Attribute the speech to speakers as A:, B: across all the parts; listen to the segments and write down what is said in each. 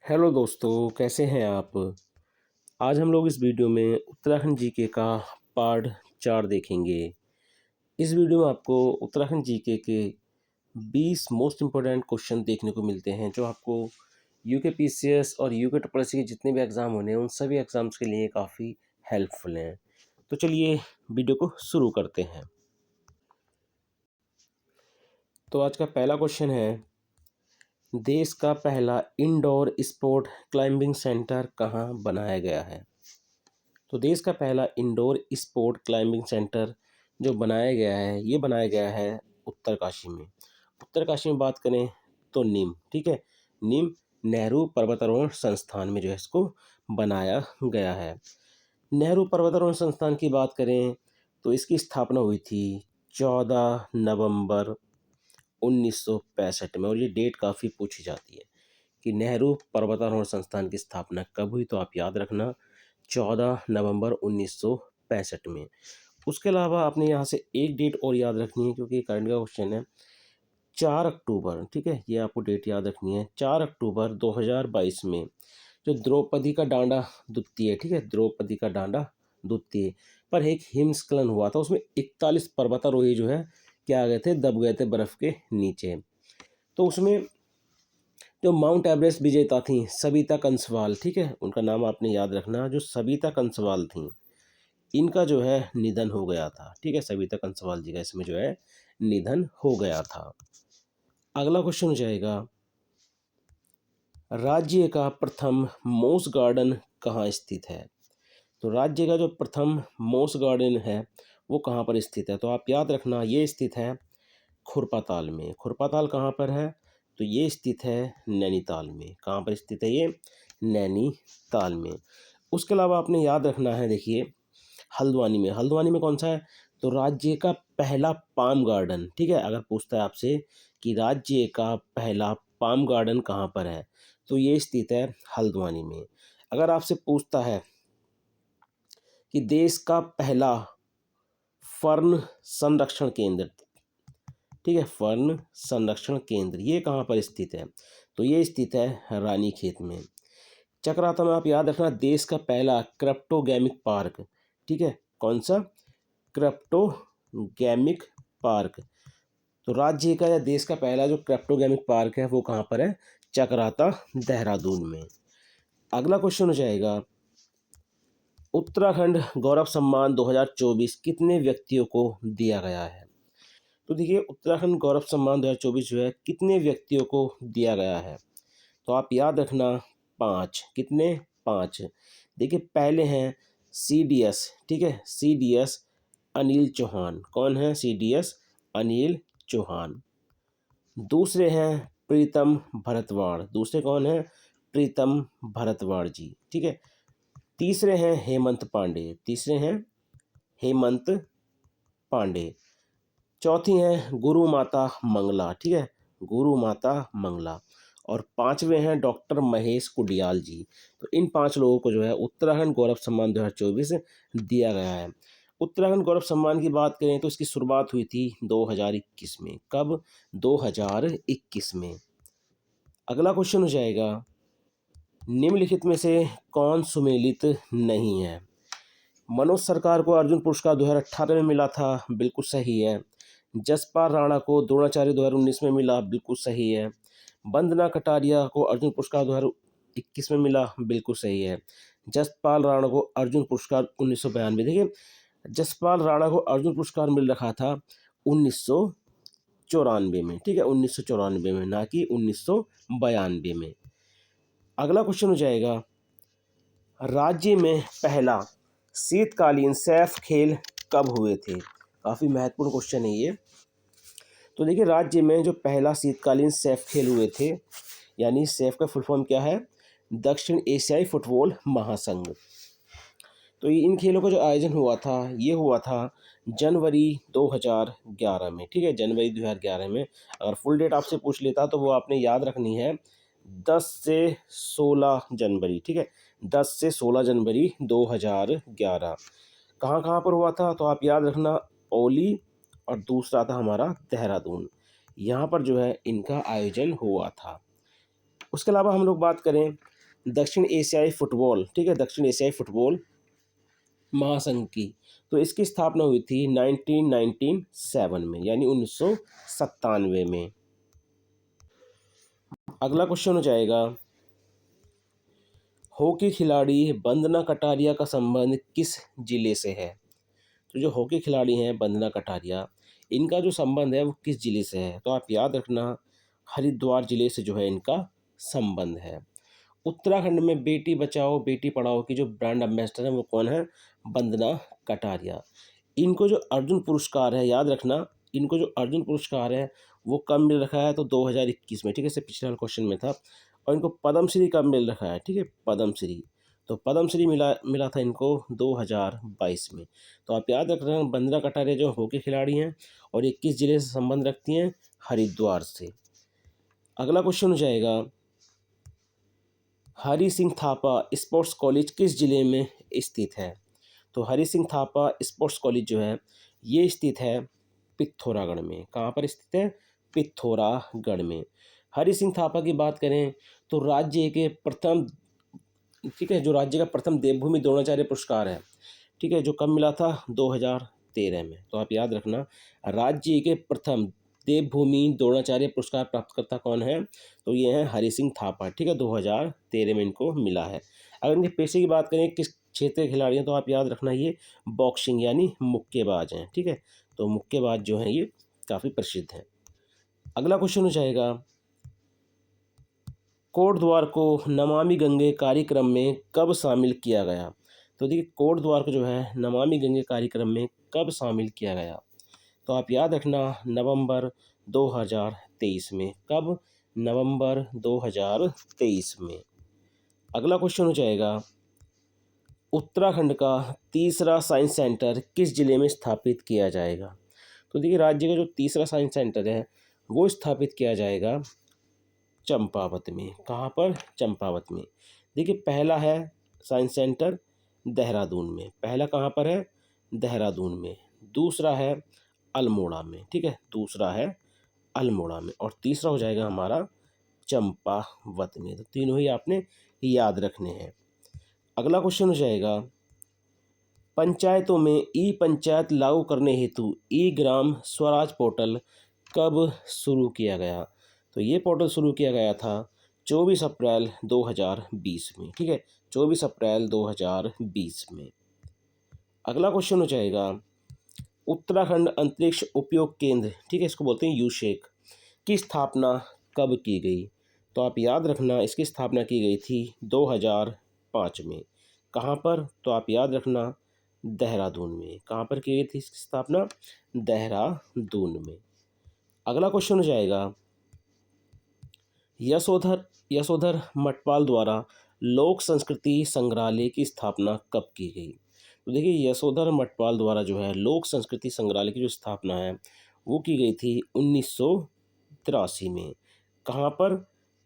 A: Hello दोस्तों, कैसे हैं आप? आज हम लोग इस वीडियो में उत्तराखंड जीके का पार्ट 4 देखेंगे। इस वीडियो में आपको उत्तराखंड जीके के 20 मोस्ट इम्पोर्टेंट क्वेश्चन देखने को मिलते हैं जो आपको यूके पीसीएस और यूके ट्रिपलएससी के जितने भी एग्ज़ाम होने हैं उन सभी एग्ज़ाम्स के लिए काफ़ी हेल्पफुल हैं। तो चलिए वीडियो को शुरू करते हैं। तो आज का पहला क्वेश्चन है, देश का पहला इंडोर स्पोर्ट क्लाइंबिंग सेंटर कहाँ बनाया गया है? तो देश का पहला इंडोर स्पोर्ट क्लाइंबिंग सेंटर जो बनाया गया है, ये बनाया गया है उत्तरकाशी में। उत्तरकाशी में बात करें तो नीम, ठीक है, नीम नेहरू पर्वतारोहण संस्थान में जो है इसको बनाया गया है। नेहरू पर्वतारोहण संस्थान की बात करें तो इसकी स्थापना हुई थी 14 नवंबर 1965 में, और ये डेट काफ़ी पूछी जाती है कि नेहरू पर्वतारोहण संस्थान की स्थापना कब हुई, तो आप याद रखना 14 नवंबर 1965 में। उसके अलावा आपने यहाँ से एक डेट और याद रखनी है क्योंकि ये करंट का क्वेश्चन है। 4 अक्टूबर, ठीक है, ये आपको डेट याद रखनी है। 4 अक्टूबर 2022 में जो द्रौपदी का डांडा द्वितीय, ठीक है, द्रौपदी का डांडा द्वितीय पर एक हिमस्खलन हुआ था। उसमें 41 पर्वतारोही जो है क्या आ गए थे, दब गए थे बर्फ के नीचे। तो उसमें जो माउंट एवरेस्ट विजेता थी सविता कंसवाल, ठीक है, उनका नाम आपने याद रखना। जो सविता कंसवाल थी इनका जो है निधन हो गया था, ठीक है, सविता कंसवाल जी का इसमें जो है निधन हो गया था। अगला क्वेश्चन हो जाएगा, राज्य का प्रथम मोस गार्डन कहाँ स्थित है? तो राज्य का जो प्रथम मोस गार्डन है वो कहाँ पर स्थित है? तो आप याद रखना ये स्थित है खुरपाताल में। खुरपाताल कहाँ पर है? तो ये स्थित है नैनीताल में। कहाँ पर स्थित है ये? नैनीताल में। उसके अलावा आपने याद रखना है, देखिए हल्द्वानी में, हल्द्वानी में कौन सा है? तो राज्य का पहला पाम गार्डन, ठीक है, अगर पूछता है आपसे कि राज्य का पहला पाम गार्डन कहाँ पर है तो ये स्थित है हल्द्वानी में। अगर आपसे पूछता है कि देश का पहला फर्न संरक्षण केंद्र, ठीक है, फर्न संरक्षण केंद्र ये कहाँ पर स्थित है? तो ये स्थित है रानीखेत में। चक्राता में आप याद रखना देश का पहला क्रिप्टोगैमिक पार्क, ठीक है, कौन सा? क्रिप्टोगैमिक पार्क। तो राज्य का या देश का पहला जो क्रिप्टोगैमिक पार्क है वो कहाँ पर है? चक्राता, देहरादून में। अगला क्वेश्चन हो जाएगा, उत्तराखंड गौरव सम्मान 2024 कितने व्यक्तियों को दिया गया है? तो देखिए उत्तराखंड गौरव सम्मान 2024 जो है कितने व्यक्तियों को दिया गया है? तो आप याद रखना 5। कितने? 5। देखिए पहले हैं सीडीएस, ठीक है, सीडीएस अनिल चौहान। कौन है? सीडीएस अनिल चौहान। दूसरे हैं प्रीतम भरतवाड़। दूसरे कौन है? प्रीतम भरतवाड़ जी, ठीक है। तीसरे हैं हेमंत पांडे। तीसरे हैं हेमंत पांडे। चौथी हैं गुरु माता मंगला, ठीक है, गुरु माता मंगला। और पांचवें हैं डॉक्टर महेश कुडियाल जी। तो इन 5 लोगों को जो है उत्तराखंड गौरव सम्मान 2024 दिया गया है। उत्तराखंड गौरव सम्मान की बात करें तो इसकी शुरुआत हुई थी 2021 में। कब? 2021 में। अगला क्वेश्चन हो जाएगा, निम्नलिखित में से कौन सुमेलित नहीं है? मनोज सरकार को अर्जुन पुरस्कार 2018 में मिला था, बिल्कुल सही है। जसपाल राणा को द्रोणाचार्य 2019 में मिला, बिल्कुल सही है। वंदना कटारिया को अर्जुन पुरस्कार 2021 में मिला, बिल्कुल सही है। जसपाल राणा को अर्जुन पुरस्कार 1992, देखिए जसपाल राणा को अर्जुन पुरस्कार मिल रखा था 1994 में, ठीक है, 1994 में, ना कि 1992 में। अगला क्वेश्चन हो जाएगा, राज्य में पहला शीतकालीन सैफ खेल कब हुए थे? काफ़ी महत्वपूर्ण क्वेश्चन है ये। तो देखिए राज्य में जो पहला शीतकालीन सैफ खेल हुए थे, यानी सैफ का फुल फॉर्म क्या है? दक्षिण एशियाई फुटबॉल महासंघ। तो इन खेलों का जो आयोजन हुआ था ये हुआ था जनवरी 2011 में, ठीक है, जनवरी 2011 में। अगर फुल डेट आपसे पूछ लेता तो वो आपने याद रखनी है 10 से 16 जनवरी, ठीक है, 10 से 16 जनवरी 2011। कहाँ कहाँ पर हुआ था? तो आप याद रखना ओली, और दूसरा था हमारा देहरादून। यहाँ पर जो है इनका आयोजन हुआ था। उसके अलावा हम लोग बात करें दक्षिण एशियाई फुटबॉल, ठीक है, दक्षिण एशियाई फुटबॉल महासंघ की। तो इसकी स्थापना हुई थी 1997 में, यानी 1997 में। अगला क्वेश्चन हो जाएगा, हॉकी खिलाड़ी वंदना कटारिया का संबंध किस जिले से है? तो जो हॉकी खिलाड़ी हैं वंदना कटारिया, इनका जो संबंध है वो किस जिले से है? तो आप याद रखना, हरिद्वार जिले से जो है इनका संबंध है। उत्तराखंड में बेटी बचाओ बेटी पढ़ाओ की जो ब्रांड एम्बेसडर है वो कौन है? वंदना कटारिया। इनको जो अर्जुन पुरस्कार है, याद रखना, इनको जो अर्जुन पुरस्कार है वो कब मिल रखा है? तो 2021 में, ठीक है, इससे पिछले वाले क्वेश्चन में था। और इनको पद्मश्री कब मिल रखा है? ठीक है, पद्मश्री। तो पद्मश्री मिला मिला था इनको 2022 में। तो आप याद रख रहे हैं, वंदना कटारिया जो हॉकी खिलाड़ी हैं और ये किस जिले से संबंध रखती हैं? हरिद्वार से। अगला क्वेश्चन हो जाएगा, हरि सिंह थापा स्पोर्ट्स कॉलेज किस जिले में स्थित है? तो हरि सिंह थापा स्पोर्ट्स कॉलेज जो है ये स्थित है पिथौरागढ़ में। कहाँ पर स्थित है? पिथौरागढ़ में। हरि सिंह थापा की बात करें तो राज्य के प्रथम, ठीक है, जो राज्य का प्रथम देवभूमि द्रोणाचार्य पुरस्कार है, ठीक है, जो कब मिला था? 2013 में। तो आप याद रखना, राज्य के प्रथम देवभूमि द्रोणाचार्य पुरस्कार प्राप्तकर्ता कौन है? तो ये हैं हरि सिंह थापा, ठीक है, 2013 में इनको मिला है। अगर इनके पेशे की बात करें किस क्षेत्र के खिलाड़ी हैं, तो आप याद रखना ये बॉक्सिंग यानी मुक्केबाज हैं, ठीक है। तो मुक्केबाज जो हैं ये काफ़ी प्रसिद्ध हैं। अगला क्वेश्चन हो जाएगा, कोट द्वार को नमामि गंगे कार्यक्रम में कब शामिल किया गया? तो देखिए, कोट द्वार को जो है नमामि गंगे कार्यक्रम में कब शामिल किया गया? तो आप याद रखना, नवंबर 2023 में। कब? नवंबर 2023 में। अगला क्वेश्चन हो जाएगा, उत्तराखंड का तीसरा साइंस सेंटर किस जिले में स्थापित किया जाएगा? तो देखिए, राज्य का जो तीसरा साइंस सेंटर है वो स्थापित किया जाएगा चंपावत में। कहाँ पर? चंपावत में। देखिए, पहला है साइंस सेंटर देहरादून में। पहला कहाँ पर है? देहरादून में। दूसरा है अल्मोड़ा में, ठीक है, दूसरा है अल्मोड़ा में। और तीसरा हो जाएगा हमारा चंपावत में। तो तीनों ही आपने याद रखने हैं। अगला क्वेश्चन हो जाएगा, पंचायतों में ई पंचायत लागू करने हेतु ई ग्राम स्वराज पोर्टल कब शुरू किया गया? तो ये पोर्टल शुरू किया गया था 24 अप्रैल 2020 में, ठीक है, 24 अप्रैल 2020 में। अगला क्वेश्चन हो जाएगा, उत्तराखंड अंतरिक्ष उपयोग केंद्र, ठीक है, इसको बोलते हैं यूशेक, की स्थापना कब की गई? तो आप याद रखना, इसकी स्थापना की गई थी 2005 में। कहाँ पर? तो आप याद रखना, देहरादून में। कहाँ पर की गई थी इसकी स्थापना? देहरादून में। अगला क्वेश्चन हो जाएगा, यशोधर यशोधर मटपाल द्वारा लोक संस्कृति संग्रहालय की स्थापना कब की गई? तो देखिए, यशोधर मटपाल द्वारा जो है लोक संस्कृति संग्रहालय की जो स्थापना है वो की गई थी 1983 में। कहाँ पर?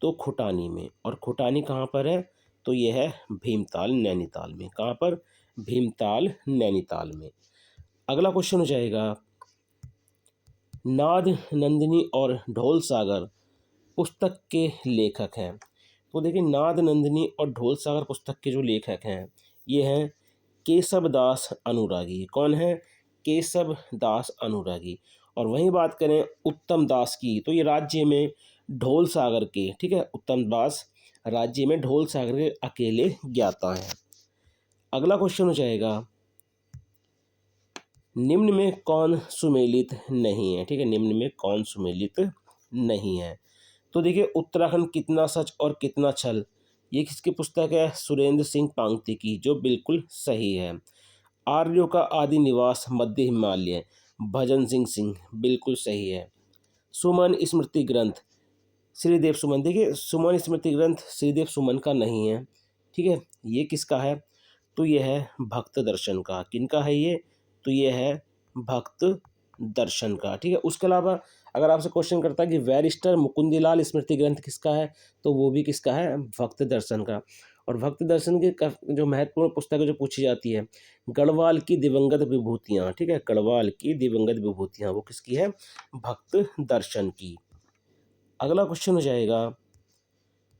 A: तो खुटानी में। और खुटानी कहाँ पर है? तो यह है भीमताल नैनीताल में। कहाँ पर? भीमताल नैनीताल में। अगला क्वेश्चन हो जाएगा, नाद नंदिनी और ढोल सागर पुस्तक के लेखक हैं। तो देखिए, नाद नंदिनी और ढोल सागर पुस्तक के जो लेखक हैं ये हैं केशव दास अनुरागी। कौन है? केशव दास अनुरागी। और वहीं बात करें उत्तम दास की, तो ये राज्य में ढोल सागर के, ठीक है, उत्तम दास राज्य में ढोल सागर के अकेले ज्ञाता हैं। अगला क्वेश्चन हो जाएगा, निम्न में कौन सुमेलित नहीं है? ठीक है, निम्न में कौन सुमेलित नहीं है? तो देखिए, उत्तराखंड कितना सच और कितना छल, ये किसकी पुस्तक है? सुरेंद्र सिंह पांगती की, जो बिल्कुल सही है। आर्यों का आदि निवास मध्य हिमालय, भजन सिंह सिंह, बिल्कुल सही है। सुमन स्मृति ग्रंथ श्रीदेव सुमन, देखिए, सुमन स्मृति ग्रंथ श्रीदेव सुमन का नहीं है, ठीक है, ये किसका है? तो ये है भक्त दर्शन का। किनका है ये? तो ये है भक्त दर्शन का, ठीक है। उसके अलावा अगर आपसे क्वेश्चन करता है कि बैरिस्टर मुकुंदलाल स्मृति ग्रंथ किसका है, तो वो भी किसका है? भक्त दर्शन का। और भक्त दर्शन की जो महत्वपूर्ण पुस्तक जो पूछी जाती है, गढ़वाल की दिवंगत विभूतियाँ, ठीक है, गढ़वाल की दिवंगत विभूतियाँ, वो किसकी है? भक्त दर्शन की। अगला क्वेश्चन हो जाएगा,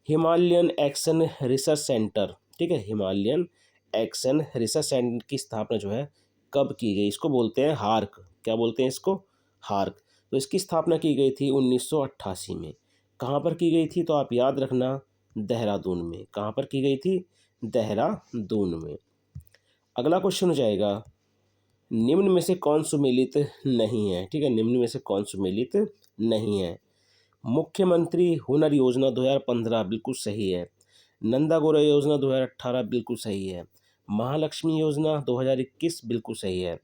A: हिमालयन एक्शन रिसर्च सेंटर, ठीक है, हिमालयन एक्शन रिसर्च सेंटर की स्थापना जो है कब की गई? इसको बोलते हैं हार्क। क्या बोलते हैं इसको? हार्क। तो इसकी स्थापना की गई थी 1988 में। कहाँ पर की गई थी? तो आप याद रखना, देहरादून में। कहाँ पर की गई थी? देहरादून में। अगला क्वेश्चन हो जाएगा, निम्न में से कौन सुमेलित नहीं है? ठीक है, निम्न में से कौन सुमेलित नहीं है? मुख्यमंत्री हुनर योजना 2015 बिल्कुल सही है। नंदा गौरव योजना 2018 बिल्कुल सही है। महालक्ष्मी योजना 2021 बिल्कुल सही है।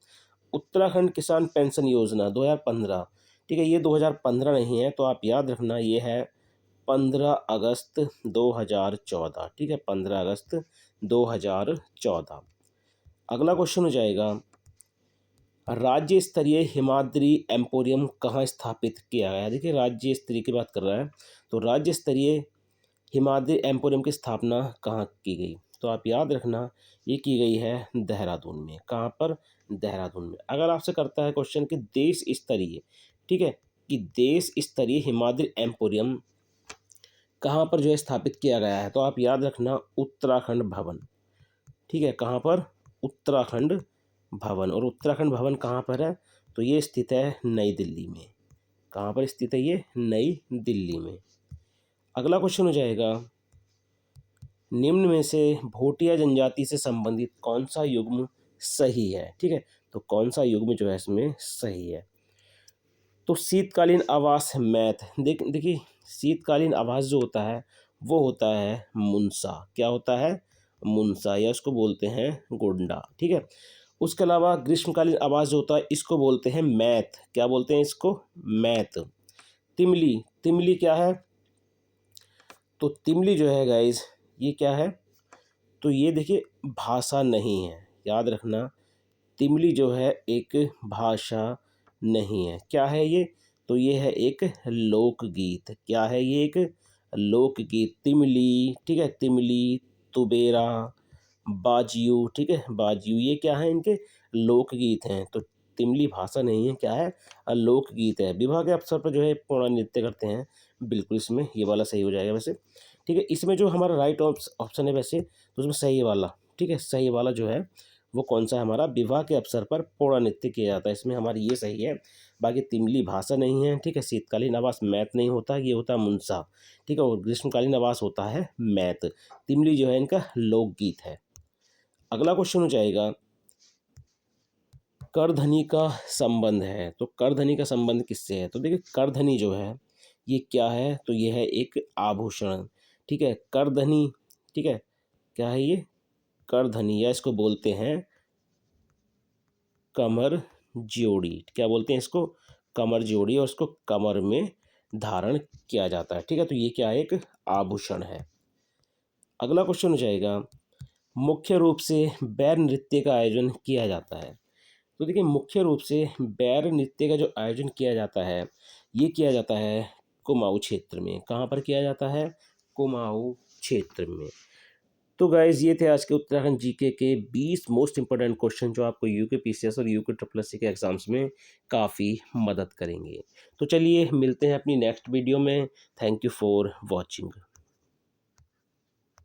A: उत्तराखंड किसान पेंशन योजना 2015, ठीक है, ये 2015 नहीं है, तो आप याद रखना ये है 15 अगस्त 2014, ठीक है, 15 अगस्त 2014। अगला क्वेश्चन हो जाएगा, राज्य स्तरीय हिमाद्री एम्पोरियम कहाँ स्थापित किया गया है? देखिए, राज्य स्तरीय की बात कर रहा है, तो राज्य स्तरीय हिमाद्री एम्पोरियम की स्थापना कहाँ की गई? तो आप याद रखना, ये की गई है देहरादून में। कहाँ पर? देहरादून में। अगर आपसे करता है क्वेश्चन कि देश स्तरीय, ठीक है, कि देश स्तरीय हिमाद्री एम्पोरियम कहाँ पर जो है स्थापित किया गया है, तो आप याद रखना उत्तराखंड भवन, ठीक है, कहाँ पर? उत्तराखंड भवन। और उत्तराखंड भवन कहाँ पर है? तो ये स्थित है नई दिल्ली में। कहाँ पर स्थित है ये? नई दिल्ली में। अगला क्वेश्चन हो जाएगा, निम्न में से भोटिया जनजाति से संबंधित कौन सा युग्म सही है? ठीक है, तो कौन सा युग्म जो है इसमें सही है? तो शीतकालीन आवास मैथ, देखिए, शीतकालीन आवास जो होता है वो होता है मुनसा। क्या होता है? मुनसा, या इसको बोलते हैं गोंडा, ठीक है। उसके अलावा ग्रीष्मकालीन आवास जो होता है इसको बोलते हैं मैथ। क्या बोलते हैं इसको? मैथ। तिमली, तिमली क्या है? तो तिमली जो है गाइज, ये क्या है? तो ये देखिए भाषा नहीं है, याद रखना, तिमली जो है एक भाषा नहीं है। क्या है ये? तो ये है एक लोकगीत। क्या है ये? एक लोकगीत। तिमली, ठीक है, तिमली, तुबेरा, बाजियो, ठीक है, बाजियो, ये क्या है? इनके लोकगीत हैं। तो तिमली भाषा नहीं है, क्या है? लोकगीत है। विवाह के अवसर पर जो है पौड़ा नृत्य करते हैं, बिल्कुल इसमें ये वाला सही हो जाएगा वैसे, ठीक है। इसमें जो हमारा राइट ऑप्शन है वैसे, तो उसमें सही वाला, ठीक है, सही वाला जो है वो कौन सा है? हमारा विवाह के अवसर पर पौड़ा नृत्य किया जाता है, इसमें हमारी ये सही है। बाकी तिमली भाषा नहीं है, ठीक है, शीतकालीन आवास मैथ नहीं होता, ये होता है मुनसा, ठीक है, और ग्रीष्मकालीन आवास होता है मैथ। तिमली जो है इनका लोकगीत है। अगला क्वेश्चन हो जाएगा, करधनी का संबंध है, तो करधनी का संबंध किससे है? तो देखिए, करधनी जो है ये क्या है? तो ये है एक आभूषण, ठीक है, करधनी, ठीक है, क्या है ये? करधनी, या इसको बोलते हैं कमर जोड़ी। क्या बोलते हैं इसको? कमर जोड़ी, और इसको कमर में धारण किया जाता है, ठीक है, तो ये क्या है? एक आभूषण है। अगला क्वेश्चन हो जाएगा, मुख्य रूप से बैर नृत्य का आयोजन किया जाता है। तो देखिए, मुख्य रूप से बैर नृत्य का जो आयोजन किया जाता है, ये किया जाता है कुमाऊं क्षेत्र में। कहाँ पर किया जाता है? कुमाऊं क्षेत्र में। तो गाइज, ये थे आज के उत्तराखंड जीके के 20 मोस्ट इंपॉर्टेंट क्वेश्चन जो आपको यूके पीसीएस और यूके ट्रिपल एससी के एग्जाम्स में काफ़ी मदद करेंगे। तो चलिए मिलते हैं अपनी नेक्स्ट वीडियो में। Thank you for watching.